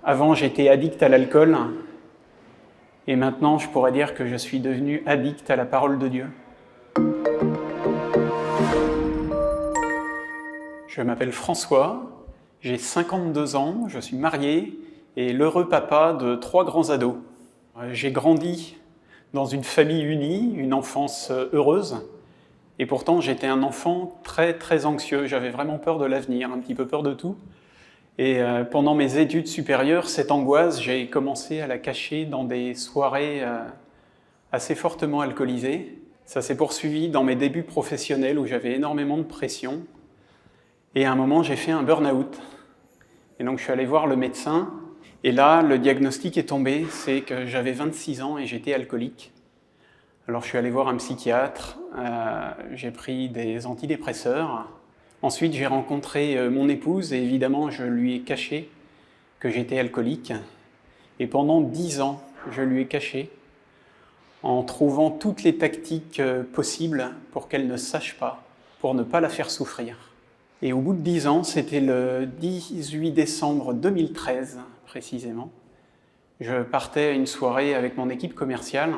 Avant, j'étais addict à l'alcool, et maintenant, je pourrais dire que je suis devenu addict à la parole de Dieu. Je m'appelle François, j'ai 52 ans, je suis marié et l'heureux papa de 3 grands ados. J'ai grandi dans une famille unie, une enfance heureuse, et pourtant j'étais un enfant très anxieux, j'avais vraiment peur de l'avenir, un petit peu peur de tout. Et pendant mes études supérieures, cette angoisse, j'ai commencé à la cacher dans des soirées assez fortement alcoolisées. Ça s'est poursuivi dans mes débuts professionnels où j'avais énormément de pression. Et à un moment, j'ai fait un burn-out. Et donc je suis allé voir le médecin, et là, le diagnostic est tombé, c'est que j'avais 26 ans et j'étais alcoolique. Alors je suis allé voir un psychiatre, j'ai pris des antidépresseurs. Ensuite, j'ai rencontré mon épouse et évidemment, je lui ai caché que j'étais alcoolique. Et pendant 10 ans, je lui ai caché en trouvant toutes les tactiques possibles pour qu'elle ne sache pas, pour ne pas la faire souffrir. Et au bout de 10 ans, c'était le 18 décembre 2013 précisément, je partais à une soirée avec mon équipe commerciale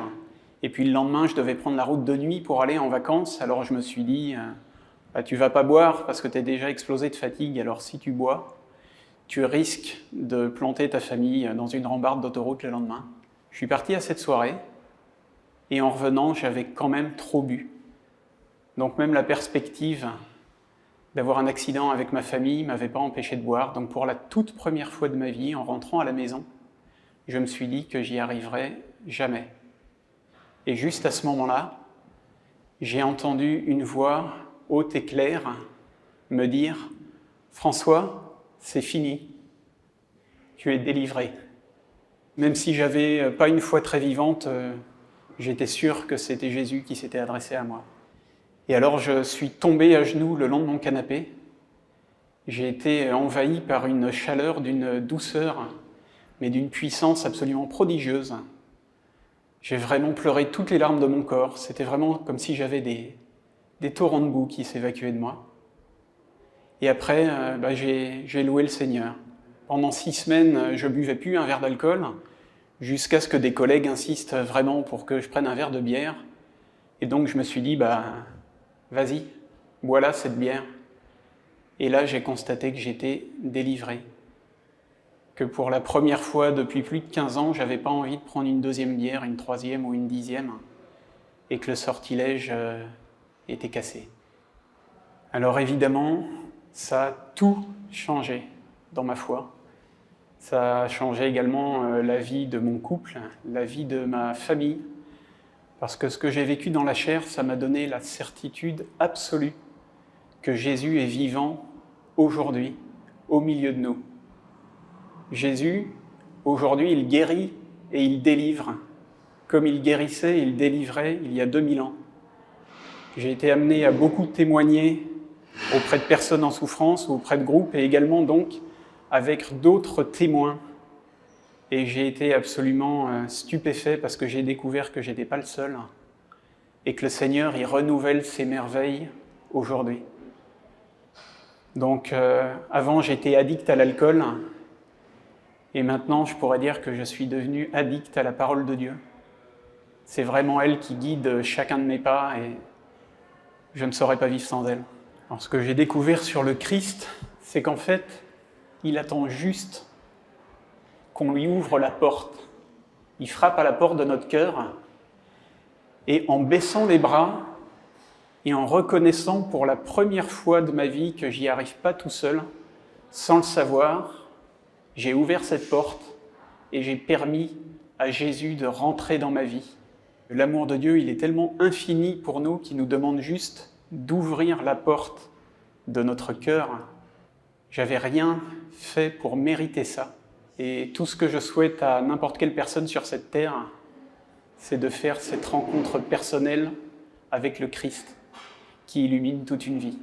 et puis le lendemain, je devais prendre la route de nuit pour aller en vacances. Alors je me suis dit, tu vas pas boire parce que tu es déjà explosé de fatigue, alors si tu bois, tu risques de planter ta famille dans une rambarde d'autoroute le lendemain. Je suis parti à cette soirée et en revenant, j'avais quand même trop bu. Donc même la perspective d'avoir un accident avec ma famille ne m'avait pas empêché de boire. Donc pour la toute première fois de ma vie, en rentrant à la maison, je me suis dit que j'y arriverais jamais. Et juste à ce moment-là, j'ai entendu une voix haute et claire me dire « François, c'est fini, tu es délivré ». Même si j'avais pas une foi très vivante, j'étais sûr que c'était Jésus qui s'était adressé à moi. Et alors je suis tombé à genoux le long de mon canapé. J'ai été envahi par une chaleur, d'une douceur, mais d'une puissance absolument prodigieuse. J'ai vraiment pleuré toutes les larmes de mon corps. C'était vraiment comme si j'avais des torrents de boue qui s'évacuaient de moi. Et après, j'ai loué le Seigneur. Pendant 6 semaines, je buvais plus un verre d'alcool, jusqu'à ce que des collègues insistent vraiment pour que je prenne un verre de bière. Et donc je me suis dit, vas-y, voilà cette bière. Et là, j'ai constaté que j'étais délivré. Que pour la première fois depuis plus de 15 ans, j'avais pas envie de prendre une 2e bière, une 3e ou une 10e, et que le sortilège était cassé. Alors évidemment, ça a tout changé dans ma foi. Ça a changé également la vie de mon couple, la vie de ma famille, parce que ce que j'ai vécu dans la chair, ça m'a donné la certitude absolue que Jésus est vivant aujourd'hui, au milieu de nous. Jésus, aujourd'hui, il guérit et il délivre, comme il guérissait et il délivrait il y a 2000 ans. J'ai été amené à beaucoup témoigner auprès de personnes en souffrance ou auprès de groupes, et également donc avec d'autres témoins. Et j'ai été absolument stupéfait parce que j'ai découvert que je n'étais pas le seul et que le Seigneur y renouvelle ses merveilles aujourd'hui. Donc avant, j'étais addict à l'alcool et maintenant, je pourrais dire que je suis devenu addict à la parole de Dieu. C'est vraiment elle qui guide chacun de mes pas et je ne saurais pas vivre sans elle. Alors, ce que j'ai découvert sur le Christ, c'est qu'en fait, il attend juste qu'on lui ouvre la porte. Il frappe à la porte de notre cœur et en baissant les bras et en reconnaissant pour la première fois de ma vie que j'y arrive pas tout seul, sans le savoir, j'ai ouvert cette porte et j'ai permis à Jésus de rentrer dans ma vie. L'amour de Dieu, il est tellement infini pour nous qu'il nous demande juste d'ouvrir la porte de notre cœur. J'avais rien fait pour mériter ça. Et tout ce que je souhaite à n'importe quelle personne sur cette terre, c'est de faire cette rencontre personnelle avec le Christ qui illumine toute une vie.